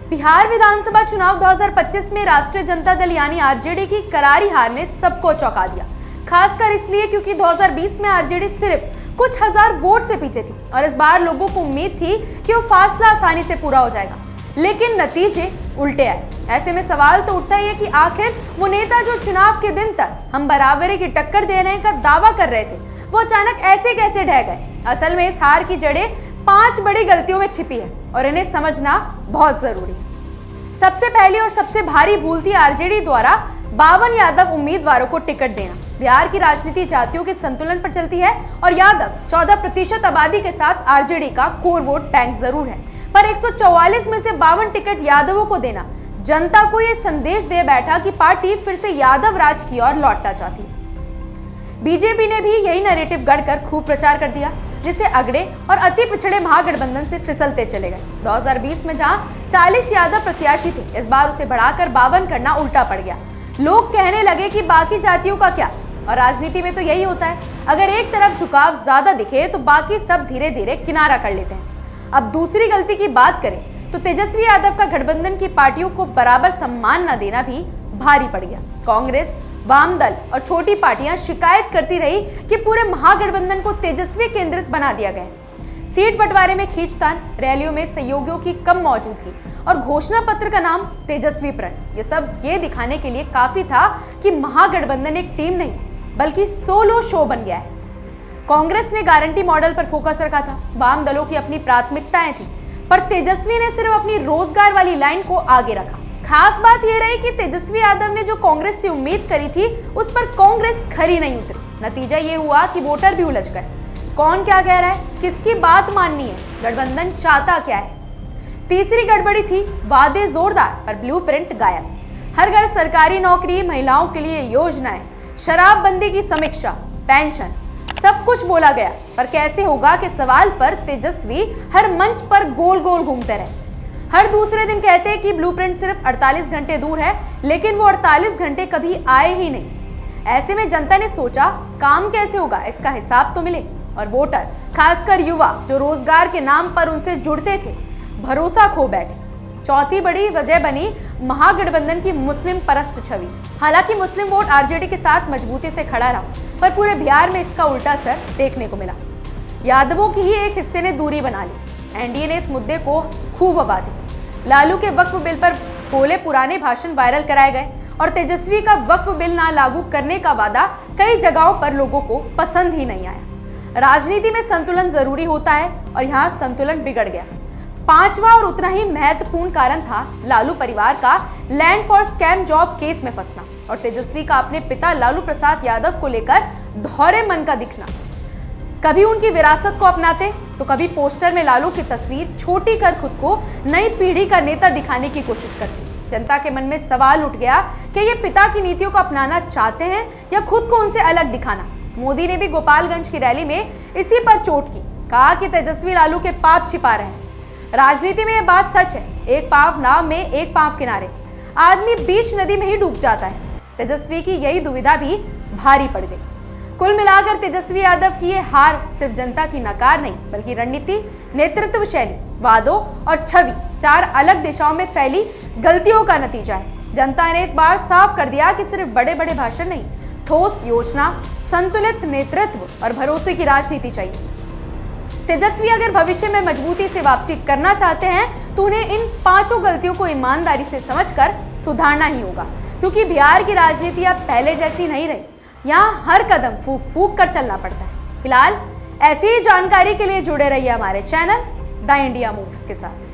बिहार विधानसभा चुनाव 2025 में राष्ट्रीय जनता दल यानी आरजेडी की करारी हार ने सबको चौंका दिया। खासकर इसलिए क्योंकि 2020 में आरजेडी सिर्फ कुछ हजार वोट से पीछे थी और इस बार लोगों को उम्मीद थी कि वो फासला आसानी से पूरा हो जाएगा, लेकिन नतीजे उल्टे आए। ऐसे में सवाल तो उठता ही है कि आखिर वो नेता जो चुनाव के दिन तक हम बराबरी की टक्कर देने का दावा कर रहे थे, वो अचानक ऐसे कैसे ढह गए। असल में इस हार की जड़ें 5 बड़ी गलतियों में छिपी है और इन्हें समझना बहुत जरूरी है। सबसे पहली और सबसे भारी भूल थी आरजेडी द्वारा 52 यादव उम्मीदवारों को टिकट देना। बिहार की राजनीति जातियों के संतुलन पर चलती है और यादव 14% आबादी के साथ आरजेडी का कोर वोट बैंक जरूर है, पर 144 में से 52 टिकट यादवों को देना जनता को यह संदेश दे बैठा कि पार्टी फिर से यादव राज की ओर लौटना चाहती है। बीजेपी ने भी यही नैरेटिव गढ़कर खूब प्रचार कर दिया, जिसे अगड़े और अति पिछड़े महागठबंधन से फिसलते चले गए। 2020 में जहां 40 यादव प्रत्याशी थे, इस बार उसे बढ़ाकर 52 करना उल्टा पड़ गया। लोग कहने लगे कि बाकी जातियों का क्या, और राजनीति में तो यही होता है, अगर एक तरफ झुकाव ज्यादा दिखे तो बाकी सब धीरे धीरे किनारा कर लेते हैं। अब दूसरी गलती की बात करें तो तेजस्वी यादव का गठबंधन की पार्टियों को बराबर सम्मान न देना भी भारी पड़ गया। कांग्रेस, वाम दल और छोटी पार्टियां शिकायत करती रही कि पूरे महागठबंधन को तेजस्वी केंद्रित बना दिया गया है। सीट बंटवारे में खींचतान, रैलियों में सहयोगियों की कम मौजूदगी और घोषणा पत्र का नाम तेजस्वी प्रण, ये सब ये दिखाने के लिए काफी था कि महागठबंधन एक टीम नहीं बल्कि सोलो शो बन गया है। कांग्रेस ने गारंटी मॉडल पर फोकस रखा था, वाम दलों की अपनी प्राथमिकताएं थी, पर तेजस्वी ने सिर्फ अपनी रोजगार वाली लाइन को आगे रखा। खास बात यह रही कि तेजस्वी यादव ने जो कांग्रेस से उम्मीद करी थी, उस पर कांग्रेस खरी नहीं उतरी। नतीजा ये हुआ कि वोटर भी उलझ गए। कौन क्या कह रहा है, किसकी बात माननी है, गठबंधन चाहता क्या है। तीसरी गड़बड़ी थी वादे जोरदार पर ब्लूप्रिंट गायब। हर घर सरकारी नौकरी, महिलाओं के लिए योजनाएं, शराबबंदी की समीक्षा, पेंशन, सब कुछ बोला गया, पर कैसे होगा के सवाल पर तेजस्वी हर मंच पर गोल गोल घूमते रहे। हर दूसरे दिन कहते हैं कि ब्लूप्रिंट सिर्फ 48 घंटे दूर है, लेकिन वो 48 घंटे कभी आए ही नहीं। ऐसे में जनता ने सोचा काम कैसे होगा, इसका हिसाब तो मिले। और वोटर, खासकर युवा जो रोजगार के नाम पर उनसे जुड़ते थे, भरोसा खो बैठे। चौथी बड़ी वजह बनी महागठबंधन की मुस्लिम परस्त छवि। हालांकि मुस्लिम वोट आरजेडी के साथ मजबूती से खड़ा रहा, पर पूरे बिहार में इसका उल्टा असर देखने को मिला। यादवों की ही एक हिस्से ने दूरी बना ली। एनडीए ने इस मुद्दे को खूब हवा दी। लालू के वक्फ बिल पर बोले पुराने भाषण वायरल कराए गए और तेजस्वी का वक्फ बिल ना लागू करने का वादा कई जगहों पर लोगों को पसंद ही नहीं आया। राजनीति में संतुलन जरूरी होता है और यहाँ संतुलन बिगड़ गया। पांचवा और उतना ही महत्वपूर्ण कारण था लालू परिवार का land for scam job case में फंसना और तेजस्वी का अपने पिता लालू प्रसाद यादव को लेकर दोहरे मन का दिखना। कभी उनकी विरासत को अपनाते तो कभी पोस्टर में लालू की तस्वीर छोटी कर खुद को नई पीढ़ी का नेता दिखाने की कोशिश करते। जनता के मन में सवाल उठ गया कि ये पिता की नीतियों को अपनाना चाहते हैं या खुद को उनसे अलग दिखाना। मोदी ने भी गोपालगंज की रैली में इसी पर चोट की, कहा कि तेजस्वी लालू के पाप छिपा रहे हैं। राजनीति में यह बात सच है, एक पांव नाव में एक पांव किनारे, आदमी बीच नदी में ही डूब जाता है। तेजस्वी की यही दुविधा भी भारी पड़ गई। कुल मिलाकर तेजस्वी यादव की ये हार सिर्फ जनता की नकार नहीं बल्कि रणनीति, नेतृत्व शैली, वादों और छवि, 4 अलग दिशाओं में फैली गलतियों का नतीजा है। जनता ने इस बार साफ कर दिया कि सिर्फ बड़े बड़े भाषण नहीं, ठोस योजना, संतुलित नेतृत्व और भरोसे की राजनीति चाहिए। तेजस्वी अगर भविष्य में मजबूती से वापसी करना चाहते हैं तो उन्हें इन 5 गलतियों को ईमानदारी से समझकर सुधारना ही होगा, क्योंकि बिहार की राजनीति अब पहले जैसी नहीं रही। यहाँ हर कदम फूक फूक कर चलना पड़ता है। फिलहाल ऐसी ही जानकारी के लिए जुड़े रहिए हमारे चैनल द इंडिया मूव्स के साथ।